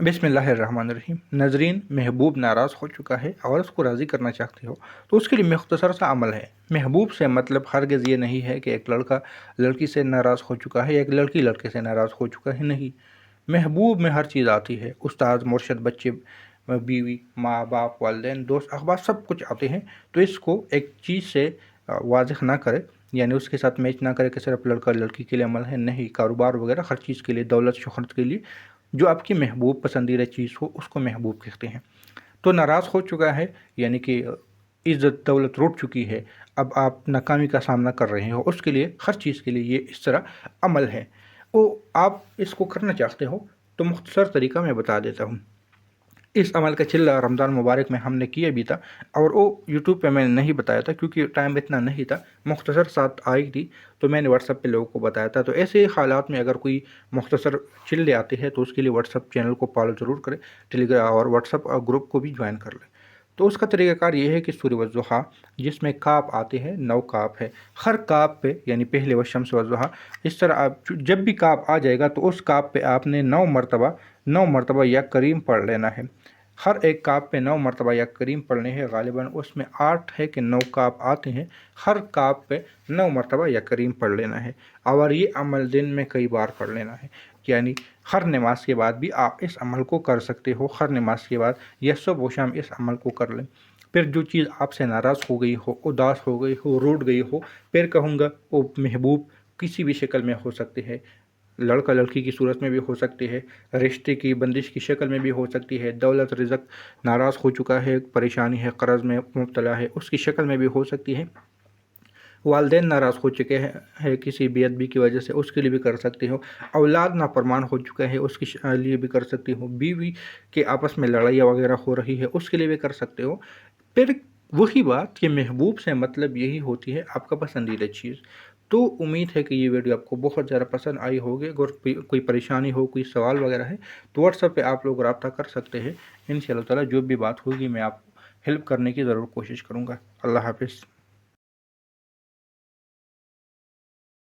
बिस्मिल्लाहिर्रहमानिर्रहीम। नाज़रीन, महबूब नाराज़ हो चुका है और उसको राज़ी करना चाहते हो तो उसके लिए मुख्तसर सा अमल है। महबूब से मतलब हरगिज़ ये नहीं है कि एक लड़का लड़की से नाराज़ हो चुका है या एक लड़की लड़के से नाराज़ हो चुका है, नहीं। महबूब में हर चीज़ आती है, उस्ताद, मुर्शद, बच्चे, बीवी, माँ बाप, वालिदैन, दोस्त, अखबार, सब कुछ आते हैं। तो इसको एक चीज़ से वाज़िह ना करे, यानी उसके साथ मैच ना करे कि सिर्फ लड़का लड़की के लिए अमल है, नहीं। कारोबार वगैरह हर चीज़ के लिए, दौलत शोहरत के लिए, जो आपकी महबूब पसंदीदा चीज़ हो उसको महबूब कहते हैं। तो नाराज़ हो चुका है यानी कि इज़्ज़त दौलत लुट चुकी है, अब आप नाकामी का सामना कर रहे हो, उसके लिए हर चीज़ के लिए ये इस तरह अमल है। वो आप इसको करना चाहते हो तो मुख्तसर तरीका मैं बता देता हूँ। इस अमल का चिल्ला रमज़ान मुबारक में हमने किया भी था और वो यूट्यूब पे मैंने नहीं बताया था क्योंकि टाइम इतना नहीं था, मुख्तसर साथ आई थी तो मैंने व्हाट्सअप पे लोगों को बताया था। तो ऐसे हालात में अगर कोई मुख्तसर चिल्ले आते हैं तो उसके लिए व्हाट्सअप चैनल को फॉलो ज़रूर करें, टेलीग्राम और व्हाट्सअप ग्रुप को भी ज्वाइन कर लें। तो उसका तरीक़ाकार ये है कि सूरह वज़्ज़ुहा, जिसमें काफ आते हैं, 9 काफ है, हर काफ पे यानी पहले वशम्स वज़्ज़ुहा, इस तरह आप जब भी काफ आ जाएगा तो उस काफ पे आपने 9 मरतबा या करीम पढ़ लेना है। हर एक काप पे 9 मरतबा या करीम पढ़ने हैं, गालिबन उसमें 8 है कि 9 काप आते हैं, हर काप पे 9 मरतबा या करीम पढ़ लेना है। और ये अमल दिन में कई बार पढ़ लेना है, यानी हर नमाज के बाद भी आप इस अमल को कर सकते हो। हर नमाज के बाद या सुबह व शाम इस अमल को कर लें। फिर जो चीज़ आपसे नाराज़ हो गई हो, उदास हो गई हो, रूठ गई हो, फिर कहूँगा वो महबूब किसी भी शक्ल में हो सकते हैं, लड़का लड़की की सूरत में भी हो सकती है, रिश्ते की बंदिश की शक्ल में भी हो सकती है, दौलत रिज़्क, नाराज़ हो चुका है, परेशानी है, कर्ज़ में मुब्तला है, उसकी शक्ल में भी हो सकती है, वालिदैन नाराज़ हो चुके हैं किसी बेअदबी की वजह से, उसके लिए भी कर सकते हो, औलाद नाफरमान हो चुका है उसके लिए भी कर सकते हो, बीवी के आपस में लड़ाइयाँ वगैरह हो रही है उसके लिए भी कर सकते हो। फिर वही बात कि महबूब से मतलब यही होती है आपका पसंदीदा चीज़। तो उम्मीद है कि ये वीडियो आपको बहुत ज़्यादा पसंद आई होगी। अगर कोई परेशानी हो, कोई सवाल वगैरह है तो व्हाट्सएप पे आप लोग रब्ता कर सकते हैं। इंशाअल्लाह ताला जो भी बात होगी मैं आपको हेल्प करने की ज़रूर कोशिश करूँगा। अल्लाह हाफ़िज़।